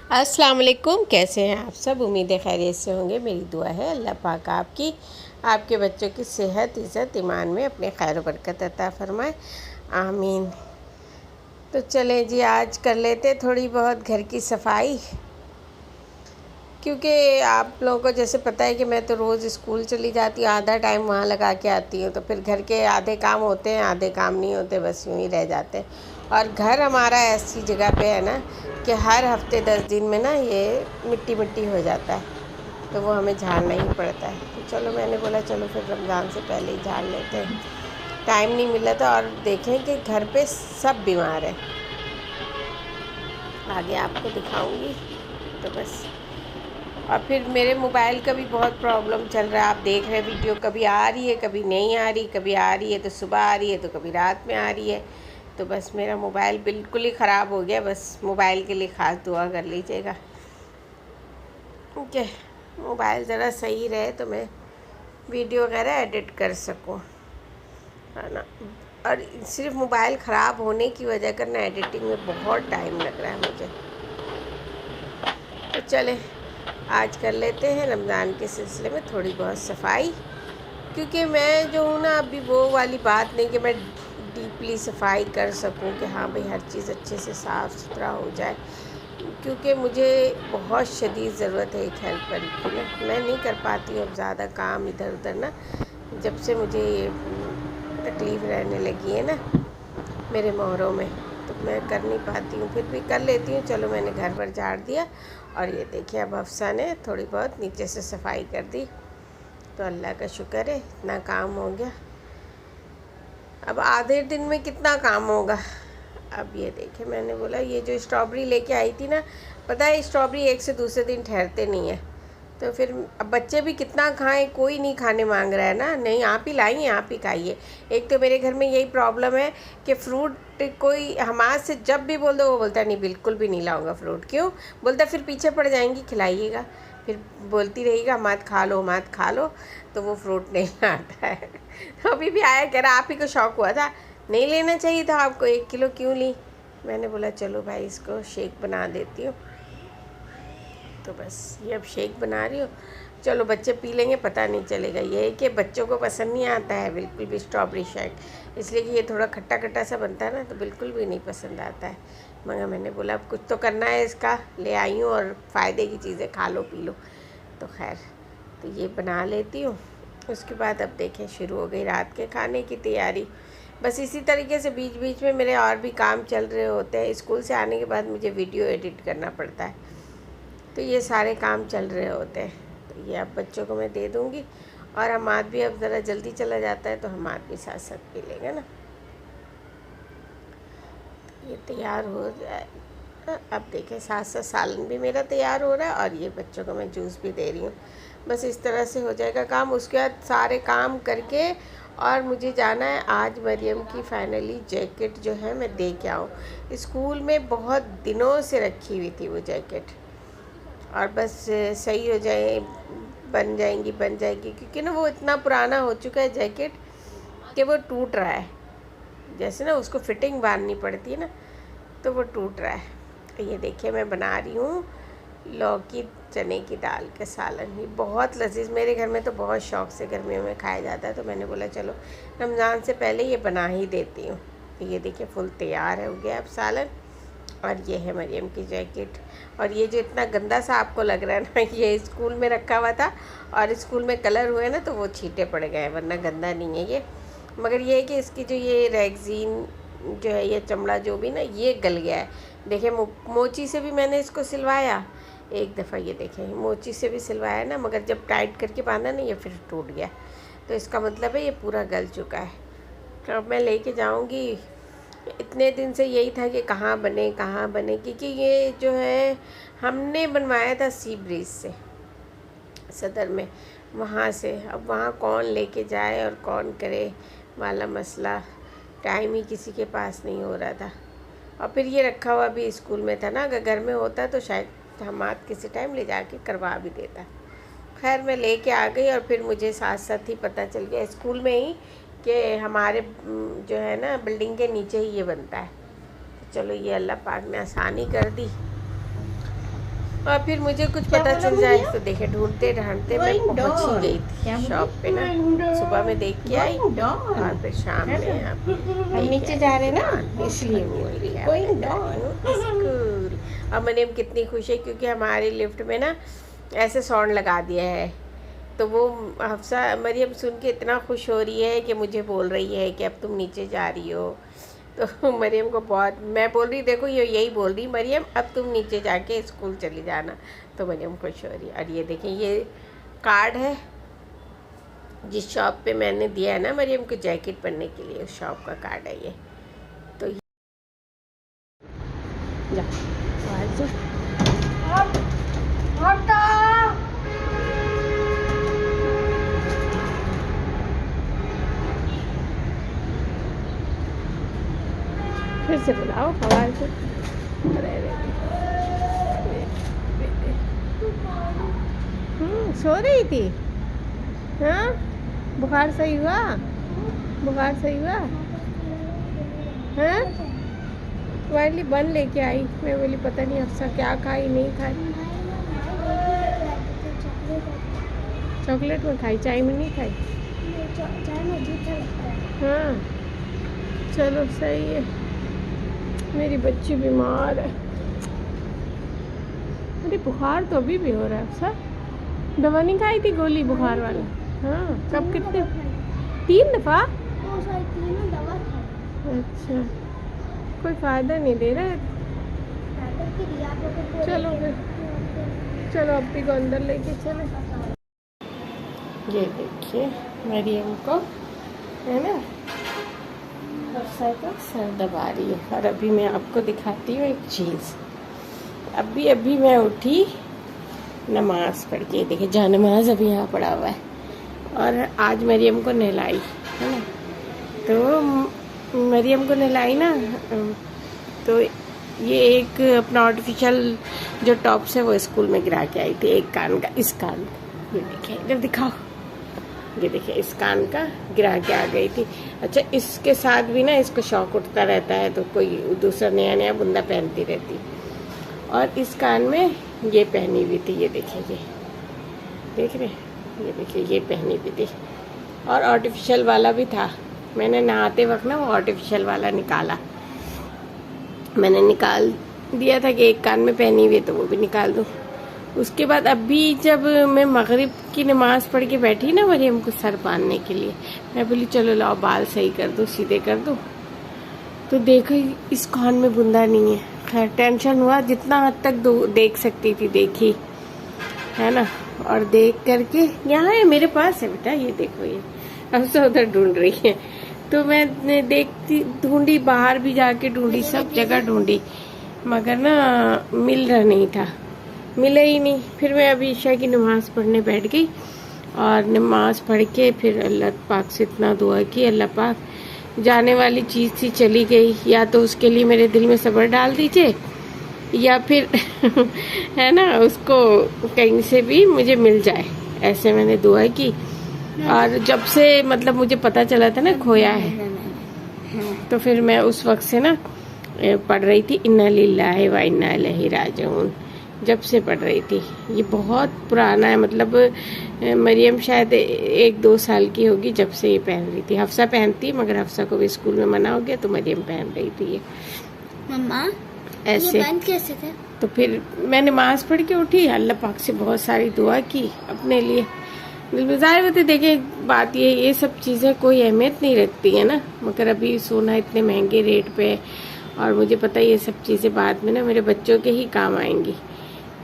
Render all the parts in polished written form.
अस्सलाम वालेकुम। कैसे हैं आप सब? उम्मीद है खैरियत से होंगे। मेरी दुआ है अल्लाह पाक आपकी आपके बच्चों की सेहत, इज़्ज़त, ईमान में अपने खैर बरकत अता फ़रमाए, आमीन। तो चलें जी, आज कर लेते थोड़ी बहुत घर की सफाई, क्योंकि आप लोगों को जैसे पता है कि मैं तो रोज़ स्कूल चली जाती हूँ, आधा टाइम वहाँ लगा के आती हूँ, तो फिर घर के आधे काम होते हैं, आधे काम नहीं होते, बस यूँ ही रह जाते हैं। और घर हमारा ऐसी जगह पे है ना कि हर हफ्ते 10 दिन में ना ये मिट्टी मिट्टी हो जाता है, तो वो हमें झाड़ना ही पड़ता है। तो चलो, मैंने बोला चलो फिर रमज़ान से पहले ही झाड़ लेते हैं। टाइम नहीं मिला था, और देखें कि घर पे सब बीमार है, आगे आपको दिखाऊंगी। तो बस, और फिर मेरे मोबाइल का भी बहुत प्रॉब्लम चल रहा है। आप देख रहे हैं वीडियो, कभी आ रही है, कभी नहीं आ रही, कभी आ रही है तो सुबह आ रही है, तो कभी रात में आ रही है। तो बस मेरा मोबाइल बिल्कुल ही ख़राब हो गया। बस मोबाइल के लिए ख़ास दुआ कर लीजिएगा, ओके। मोबाइल ज़रा सही रहे तो मैं वीडियो वगैरह एडिट कर सकूं, है ना। और सिर्फ मोबाइल ख़राब होने की वजह करना, एडिटिंग में बहुत टाइम लग रहा है मुझे। तो चले, आज कर लेते हैं रमज़ान के सिलसिले में थोड़ी बहुत सफाई, क्योंकि मैं जो हूँ ना, अभी वो वाली बात नहीं कि मैं डीपली सफाई कर सकूं कि हाँ भाई हर चीज़ अच्छे से साफ़ सुथरा हो जाए, क्योंकि मुझे बहुत शदीद ज़रूरत है एक हेल्पर की ना। मैं नहीं कर पाती हूँ अब ज़्यादा काम इधर उधर ना, जब से मुझे ये तकलीफ़ रहने लगी है ना मेरे मोहरों में, तो मैं कर नहीं पाती हूँ। फिर भी कर लेती हूँ। चलो, मैंने घर पर झाड़ दिया, और ये देखिए अब हफ्सा ने थोड़ी बहुत नीचे से सफाई कर दी, तो अल्लाह का शुक्र है इतना काम हो गया। अब आधे दिन में कितना काम होगा। अब ये देखिए, मैंने बोला ये जो स्ट्रॉबेरी लेके आई थी ना, पता है स्ट्रॉबेरी एक से दूसरे दिन ठहरते नहीं है, तो फिर अब बच्चे भी कितना खाएं, कोई नहीं खाने मांग रहा है ना। नहीं, आप ही लाइए, आप ही खाइए। एक तो मेरे घर में यही प्रॉब्लम है कि फ्रूट कोई हमारे से जब भी बोल दो, वो बोलता है नहीं, बिल्कुल भी नहीं लाऊंगा फ्रूट। क्यों बोलता? फिर पीछे पड़ जाएंगी, खिलाइएगा। फिर बोलती रहेगा मत खा लो, मत खा लो, तो वो फ्रूट नहीं आता है। तो अभी भी आया, कह रहा आप ही को शौक़ हुआ था, नहीं लेना चाहिए था आपको, 1 किलो क्यों ली? मैंने बोला चलो भाई, इसको शेक बना देती हूँ। तो बस ये अब शेक बना रही हूँ। चलो, बच्चे पी लेंगे, पता नहीं चलेगा। ये है कि बच्चों को पसंद नहीं आता है बिल्कुल भी स्ट्रॉबेरी शेक, इसलिए कि ये थोड़ा खट्टा खट्टा सा बनता है ना, तो बिल्कुल भी नहीं पसंद आता है। मगर मैंने बोला अब कुछ तो करना है, इसका ले आई हूँ, और फ़ायदे की चीज़ें खा लो पी लो। तो खैर, तो ये बना लेती हूँ। उसके बाद अब देखें, शुरू हो गई रात के खाने की तैयारी। बस इसी तरीके से बीच बीच में मेरे और भी काम चल रहे होते हैं। स्कूल से आने के बाद मुझे वीडियो एडिट करना पड़ता है, तो ये सारे काम चल रहे होते हैं। तो ये अब बच्चों को मैं दे दूँगी, और हमाद भी अब ज़रा जल्दी चला जाता है, तो हमाद भी साथ साथ पी लेंगे ना। ये तैयार हो जाए। अब देखें, साथ साथ सालन भी मेरा तैयार हो रहा है, और ये बच्चों को मैं जूस भी दे रही हूँ। बस इस तरह से हो जाएगा काम। उसके बाद सारे काम करके, और मुझे जाना है आज मरियम की फाइनली जैकेट जो है मैं दे के आऊँ। स्कूल में बहुत दिनों से रखी हुई थी वो जैकेट, और बस सही हो जाए, बन जाएगी, क्योंकि ना वो इतना पुराना हो चुका है जैकेट कि वो टूट रहा है। जैसे ना उसको फिटिंग बांधनी पड़ती है ना, तो वो टूट रहा है। ये देखिए, मैं बना रही हूँ लौकी चने की दाल के सालन। ये बहुत लजीज, मेरे घर में तो बहुत शौक़ से गर्मियों में खाया जाता है, तो मैंने बोला चलो रमज़ान से पहले ये बना ही देती हूँ। तो ये देखिए, फुल तैयार है हो गया अब सालन। और ये है मरियम की जैकेट। और ये जो इतना गंदा सा आपको लग रहा है ना, ये स्कूल में रखा हुआ था, और स्कूल में कलर हुए ना, तो वो छींटे पड़ गए, वरना गंदा नहीं है ये। मगर ये है कि इसकी जो ये रैगज़ीन जो है, ये चमड़ा जो भी ना, ये गल गया है। देखिए, मोची से भी मैंने इसको सिलवाया एक दफ़ा, ये देखें मोची से भी सिलवाया ना, मगर जब टाइट करके बांधा ना, ये फिर टूट गया। तो इसका मतलब है ये पूरा गल चुका है। तो अब मैं लेके जाऊंगी। इतने दिन से यही था कि कहाँ बने, क्योंकि ये जो है हमने बनवाया था सी ब्रिज से, सदर में, वहाँ से। अब वहाँ कौन लेके जाए और कौन करे वाला मसला, टाइम ही किसी के पास नहीं हो रहा था। और फिर ये रखा हुआ भी स्कूल में था ना, अगर घर में होता तो शायद हमाद किसी टाइम ले जाके करवा भी देता। खैर, मैं लेके आ गई, और फिर मुझे साथ साथ ही पता चल गया स्कूल में ही कि हमारे जो है ना बिल्डिंग के नीचे ही ये बनता है। तो चलो, ये अल्लाह पाक ने आसानी कर दी। और फिर मुझे कुछ पता चल जाए तो देखे ढूंढते ढूंढते मैं पहुंच ही गई थी शॉप पे ना। सुबह में देख के आई और फिर शाम में हम नीचे जा रहे हैं ना, इसलिए बोल रही है स्कूल। और मरियम कितनी खुश है क्योंकि हमारे लिफ्ट में ना ऐसे साउंड लगा दिया है। तो वो हफ्सा मरियम सुन के इतना खुश हो रही है कि मुझे बोल रही है कि अब तुम नीचे जा रही हो। तो मरियम को बहुत, मैं बोल रही देखो ये यही बोल रही मरियम अब तुम नीचे जाके स्कूल चली जाना। तो मरियम खुश हो रही है। और ये देखें ये कार्ड है जिस शॉप पे मैंने दिया है ना मरियम को जैकेट पहनने के लिए, उस शॉप का कार्ड है ये। तो फिर से बुलाओ आवाज से। सो रही थी। हाँ बुखार सही हुआ? बुखार सही हुआ? हाँ तुम्हारे लिए बन लेके आई। मैं बोली पता नहीं अफसा क्या खाई नहीं खाई। चॉकलेट में खाई, चाय में नहीं खाई। हाँ चलो सही है। मेरी बच्ची बीमार है। अरे बुखार तो अभी भी हो रहा है अफसा। दवा नहीं खाई थी गोली बुखार वाला? हाँ कब कितने? 3 दफ़ा? अच्छा कोई फ़ायदा नहीं दे रहा है। चलो फिर चलो अपनी को अंदर लेके चले। ये देखिए मरियम को है ना हफ्सा का सर दबा रही है। और अभी मैं आपको दिखाती हूँ एक चीज़। अभी मैं उठी नमाज पढ़ के, देखिए जा नमाज अभी यहाँ पड़ा हुआ है। और आज मरियम को नहलाई है ना, तो मरियम को नहलाई ना, तो ये एक अपना आर्टिफिशियल जो टॉप्स है वो स्कूल में गिरा के आई थी। एक कान का, इस कान, ये देखिए इधर दिखाओ, ये देखिए इस कान का गिरा के आ गई थी। अच्छा इसके साथ भी ना इसको शौक उठता रहता है तो कोई दूसरा नया नया बुंदा पहनती रहती। और इस कान में ये पहनी हुई थी, ये देखिए ये देख रहे, ये देखिए ये पहनी हुई थी। और आर्टिफिशियल वाला भी था। मैंने नहाते वक्त ना वो आर्टिफिशियल वाला निकाला, मैंने निकाल दिया था कि एक कान में पहनी हुई है तो वो भी निकाल दूँ। उसके बाद अभी जब मैं मगरिब की नमाज पढ़ के बैठी ना मरियम को सर बांधने के लिए, मैं बोली चलो लाओ बाल सही कर दो, सीधे कर दो, तो देखो इस कान में बुंदा नहीं है। खैर टेंशन हुआ, जितना हद तक देख सकती थी देखी है ना। और देख करके यहाँ है मेरे पास है बेटा, ये देखो ये अब से उधर ढूंढ रही है। तो मैं देखती ढूंढी, बाहर भी जाके ढूंढी, सब जगह ढूंढी, मगर ना मिल रहा नहीं था, मिला ही नहीं। फिर मैं अभी ईशा की नमाज पढ़ने बैठ गई और नमाज पढ़ के फिर अल्लाह पाक से इतना दुआ की, अल्लाह पाक जाने वाली चीज़ थी चली गई, या तो उसके लिए मेरे दिल में सब्र डाल दीजिए या फिर है ना उसको कहीं से भी मुझे मिल जाए, ऐसे मैंने दुआ की। और जब से मतलब मुझे पता चला था ना खोया है, तो फिर मैं उस वक्त से ना पढ़ रही थी इन्ना लिल्लाहि व इन्ना इलैहि राजिऊन, जब से पढ़ रही थी। ये बहुत पुराना है, मतलब मरियम शायद 1-2 साल की होगी जब से ये पहन रही थी। हफ्सा पहनती मगर हफ्सा को भी स्कूल में मना हो गया तो मरियम पहन रही थी ये। मम्मा ऐसे ये बंद कैसे थे? तो फिर मैं नमाज पढ़ के उठी, अल्लाह पाक से बहुत सारी दुआ की अपने लिए। ज़ाहिर बात है, देखिए बात ये सब चीज़ें कोई अहमियत नहीं रखती है ना, मगर अभी सोना इतने महंगे रेट पे, और मुझे पता है ये सब चीज़ें बाद में ना मेरे बच्चों के ही काम आएंगी,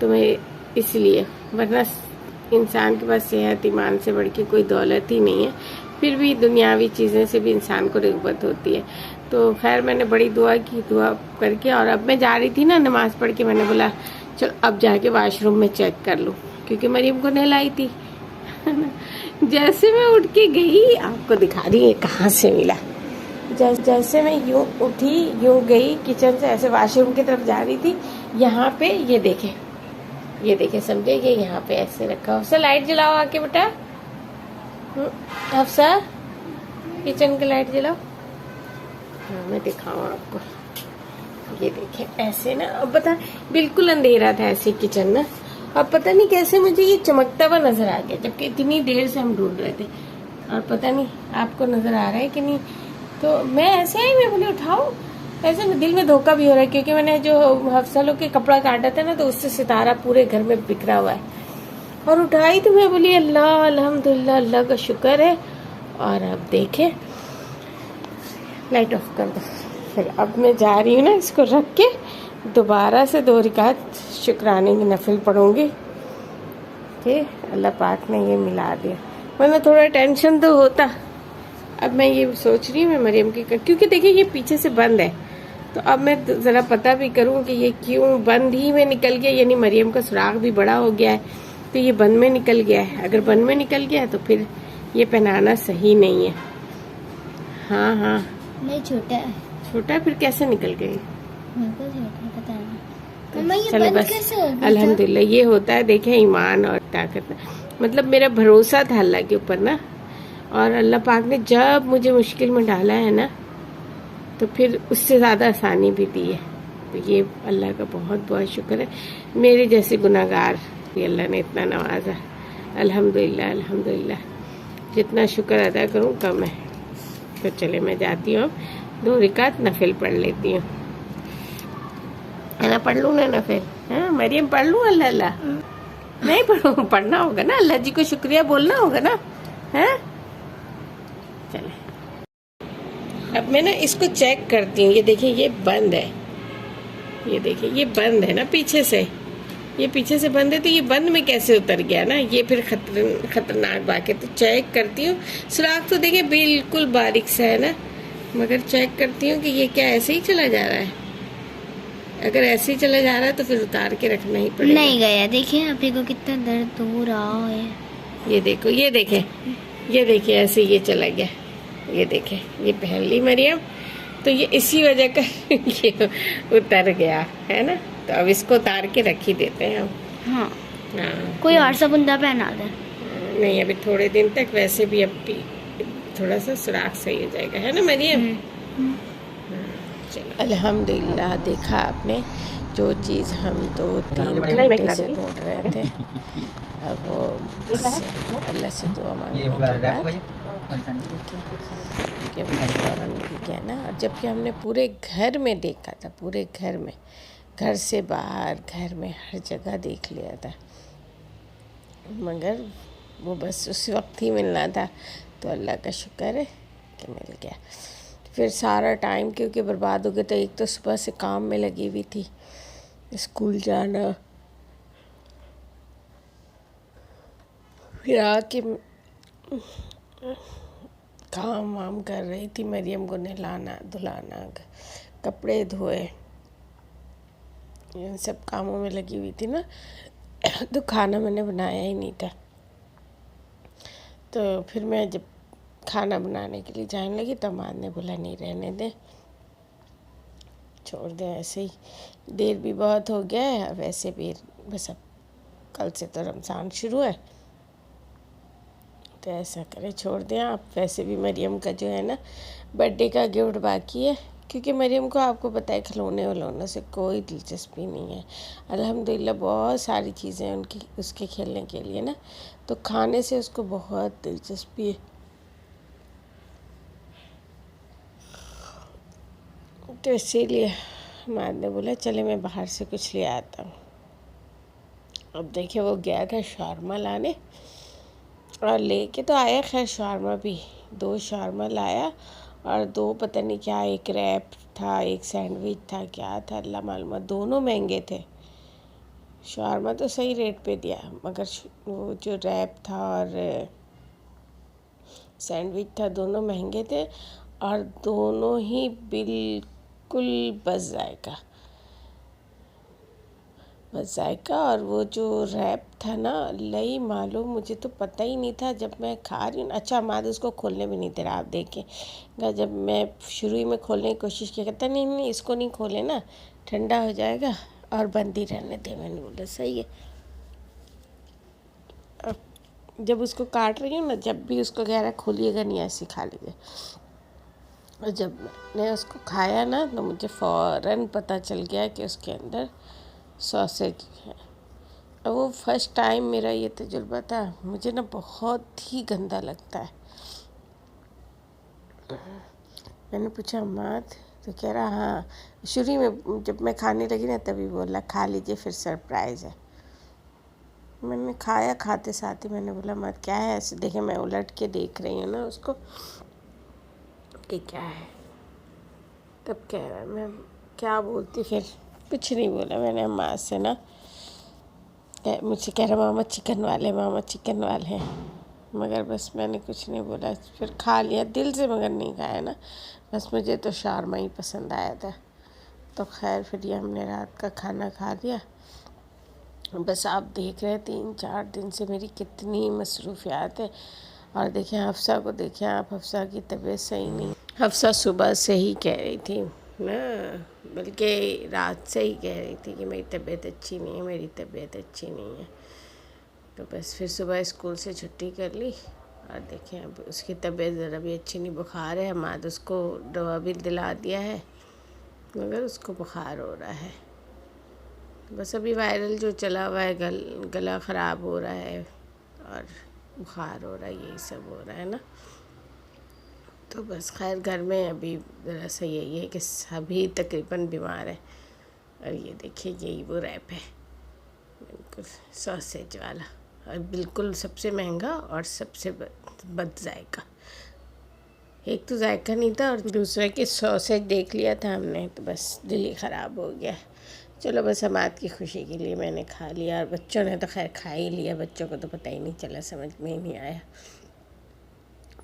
तो मैं इसलिए, वरना इंसान के पास सेहत ईमान से बढ़ के कोई दौलत ही नहीं है। फिर भी दुनियावी चीज़ें से भी इंसान को रिग़बत होती है। तो खैर मैंने बड़ी दुआ की, दुआ करके और अब मैं जा रही थी ना नमाज़ पढ़ के, मैंने बोला चल अब जाके वाशरूम में चेक कर लूँ, क्योंकि मरियम को नहलाई थी। जैसे मैं उठ के गई, आपको दिखा रही है कहाँ से मिला, जैसे मैं यूँ उठी यूँ गई किचन से ऐसे वाशरूम की तरफ जा रही थी, यहाँ पे ये देखे समझे, ये यहाँ पे ऐसे रखा। हफ्सा लाइट जलाओ आके बेटा, हफ्सा किचन की लाइट जलाओ। हाँ मैं दिखाऊँ आपको, ये देखें ऐसे ना, अब पता बिल्कुल अंधेरा था ऐसे किचन ना, अब पता नहीं कैसे मुझे ये चमकता हुआ नजर आ गया, जबकि इतनी देर से हम ढूंढ रहे थे। और पता नहीं आपको नजर आ रहा है कि नहीं। तो मैं ऐसे ही मैं बोली उठाऊं, ऐसे में दिल में धोखा भी हो रहा है, क्योंकि मैंने जो हफ्सलों के कपड़ा काटा था ना, तो उससे सितारा पूरे घर में बिखरा हुआ है। और उठाई तो मैं बोली अल्लाह अल्हम्दुलिल्लाह, अल्लाह का शुक्र है। और अब देखे, लाइट ऑफ कर दो। फिर अब मैं जा रही हूँ ना, इसको रख के दोबारा से 2 रकात शुक्राने की नफिल पढ़ूंगी कि अल्लाह पाक ने ये मिला दिया, वरना थोड़ा टेंशन तो होता। अब मैं ये सोच रही हूँ मैं मरियम की, क्योंकि देखिए ये पीछे से बंद है, तो अब मैं ज़रा पता भी करूँ कि ये क्यों बंद ही में निकल गया, यानी मरियम का सुराख भी बड़ा हो गया है, तो ये बंद में निकल गया है। अगर बंद में निकल गया है तो फिर ये पहनाना सही नहीं है। हाँ हाँ नहीं, छोटा है। छोटा, फिर कैसे निकल गई? मेरे को छोटा पता नहीं। मम्मा ये चलो बंद बस कैसे हो गया? अल्हम्दुलिल्लाह, ये होता है देखें ईमान और ताकत। मतलब मेरा भरोसा था अल्लाह के ऊपर ना, और अल्लाह पाक ने जब मुझे मुश्किल में डाला है ना, तो फिर उससे ज़्यादा आसानी भी दी है। तो ये अल्लाह का बहुत बहुत शुक्र है। मेरे जैसे गुनाहगार भी अल्लाह ने इतना नवाजा, अल्हम्दुलिल्लाह अल्हम्दुलिल्लाह। जितना शुक्र अदा करूँ कम है। तो चले मैं जाती हूँ, अब 2 रकात नफिल पढ़ लेती हूँ, है ना। पढ़ लूँ ना नफिल? हाँ मरियम, पढ़ लूँ? अल्लाह अल्लाह नहीं पढ़ूँ? पढ़ना होगा ना, अल्लाह जी को शुक्रिया बोलना होगा ना, है। चले अब मैं ना इसको चेक करती हूँ। ये देखिए ये बंद है, ये देखिए ये बंद है ना पीछे से, ये पीछे से बंद है, तो ये बंद में कैसे उतर गया ना, ये फिर खतरनाक बात है। तो चेक करती हूँ, सुराख तो देखिए बिल्कुल बारीक सा है ना, मगर चेक करती हूँ कि ये क्या ऐसे ही चला जा रहा है। अगर ऐसे ही चला जा रहा है तो फिर उतार के रखना ही पड़ेगा। नहीं गया, देखिए आप को कितना दर्द हो रहा है। ये देखो, ये देखे, ये देखिए ऐसे ये चला गया, ये देखे, ये पहन ली मरियम, तो ये इसी वजह का ये उतर गया है ना। तो अब इसको उतार के रख ही देते हैं हम। हाँ, हाँ कोई और सा बुंदा पहना दे। नहीं, अभी थोड़े दिन तक, वैसे भी अब भी थोड़ा सा सुराख सही हो जाएगा, है ना मरियम। चलो अल्हम्दुलिल्लाह, देखा आपने जो चीज़ हम 2-3 घंटे से ढूंढ रहे थे, अब वो अल्लाह से दुआ मांगने के बाद फ़ौरन मिल गया ना। और जबकि हमने पूरे घर में देखा था, पूरे घर में, घर से बाहर, घर में हर जगह देख लिया था, मगर वो बस उस वक्त ही मिलना था। तो अल्लाह का शुक्र है कि मिल गया। फिर सारा टाइम क्योंकि बर्बाद हो गया, तो एक तो सुबह से काम में लगी हुई थी, स्कूल जाना, फिर आके काम वाम कर रही थी, मरियम को नहलाना धुलाना, कपड़े धोए, इन सब कामों में लगी हुई थी ना। तो खाना मैंने बनाया ही नहीं था। तो फिर मैं जब खाना बनाने के लिए जाने लगी, तो अमान ने बोला नहीं रहने दे, छोड़ दे, ऐसे ही देर भी बहुत हो गया है, वैसे भी बस अब कल से तो रमज़ान शुरू है, तो ऐसा करें छोड़ दें आप। वैसे भी मरियम का जो है ना बर्थडे का गिफ्ट बाकी है, क्योंकि मरियम को आपको पता है खिलौने वलोनों से कोई दिलचस्पी नहीं है। अल्हम्दुलिल्लाह बहुत सारी चीज़ें उनकी उसके खेलने के लिए ना, तो खाने से उसको बहुत दिलचस्पी है। तो इसीलिए माँ ने बोला चले मैं बाहर से कुछ ले आता हूँ। अब देखिए वो गया था शारमा लाने, और लेके तो आया, खैर शारमा भी 2 शारमा लाया, और 2 पता नहीं क्या, एक रैप था, एक सैंडविच था, क्या था अल्लाह मालूम, दोनों महंगे थे। शारमा तो सही रेट पे दिया, मगर वो जो रैप था और सैंडविच था, दोनों महंगे थे, और दोनों ही बिल्कुल बस जायका। और वो जो रैप था ना, लई मालूम, मुझे तो पता ही नहीं था, जब मैं खा रही हूँ। अच्छा माद उसको खोलने भी नहीं दे रहा, आप देखें, जब मैं शुरू ही में खोलने की कोशिश किया, कहता नहीं इसको नहीं खोले ना, ठंडा हो जाएगा, और बंद ही रहने दे। मैंने बोला सही है। अब जब उसको काट रही हूँ ना, जब भी उसको कह रहा खोलिएगा नहीं, ऐसे खा लीजिए, और जब मैंने उसको खाया ना तो मुझे फ़ौरन पता चल गया कि उसके अंदर सॉसेज है। और वो फर्स्ट टाइम मेरा ये तजुर्बा था। मुझे ना बहुत ही गंदा लगता है। मैंने पूछा अम्मा, तो कह रहा हाँ। शुरू में जब मैं खाने लगी ना तभी बोला खा लीजिए, फिर सरप्राइज़ है। मैंने खाया, खाते साथ ही मैंने बोला मत क्या है ऐसे। देखे मैं उलट के देख रही हूँ ना उसको कि क्या है। तब कह रहा मैं क्या बोलती, फिर कुछ नहीं बोला मैंने अम्मा से ना। मुझसे कह रहा मामा चिकन वाले, मामा चिकन वाले हैं। मगर बस मैंने कुछ नहीं बोला, फिर खा लिया दिल से, मगर नहीं खाया ना। बस मुझे तो शारमा ही पसंद आया था। तो खैर फिर ये हमने रात का खाना खा लिया। बस आप देख रहे हैं 3-4 दिन से मेरी कितनी मसरूफियात है। और देखें हफ्सा को, देखें आप, हफ्सा की तबीयत सही नहीं। हफ्सा सुबह से ही कह रही थी ना, बल्कि रात से ही कह रही थी कि मेरी तबीयत अच्छी नहीं है, मेरी तबीयत अच्छी नहीं है। तो बस फिर सुबह स्कूल से छुट्टी कर ली। और देखें अब उसकी तबीयत ज़रा भी अच्छी नहीं, बुखार है। हमाद उसको दवा भी दिला दिया है, मगर उसको बुखार हो रहा है। बस अभी वायरल जो चला हुआ है, गला ख़राब हो रहा है और बुखार हो रहा है, यही सब हो रहा है ना। तो बस खैर घर में अभी ज़रा सा यही है कि सभी तकरीबन बीमार है। और ये देखिए यही वो रैप है, बिल्कुल सॉसेज वाला, और बिल्कुल सबसे महंगा और सबसे बद जायका। एक तो जायका नहीं था और दूसरा कि सॉसेज देख लिया था हमने तो बस दिल ही ख़राब हो गया। चलो बस हमाद की खुशी के लिए मैंने खा लिया, और बच्चों ने तो खैर खा ही लिया। बच्चों को तो पता ही नहीं चला, समझ में ही नहीं आया,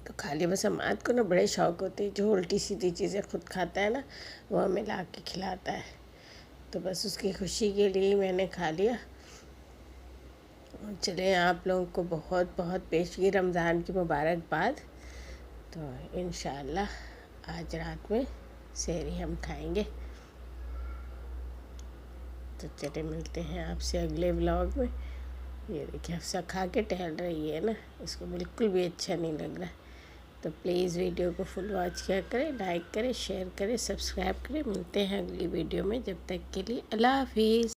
तो खा लिया। बस हमाद को ना बड़े शौक़ होते हैं, जो उल्टी सीधी चीज़ें खुद खाता है ना वो हमें ला के खिलाता है। तो बस उसकी खुशी के लिए मैंने खा लिया। चलें, आप लोगों को बहुत बहुत पेशगी रमज़ान की मुबारकबाद। तो इंशाअल्लाह आज रात में सहरी हम खाएंगे। तो चले मिलते हैं आपसे अगले व्लॉग में। ये देखिए हफ्सा खा के टहल रही है ना, इसको बिल्कुल भी अच्छा नहीं लग रहा। तो प्लीज़ वीडियो को फुल वॉच किया करें, लाइक करें, शेयर करें, सब्सक्राइब करें। मिलते हैं अगली वीडियो में, जब तक के लिए अल्लाह हाफिज़।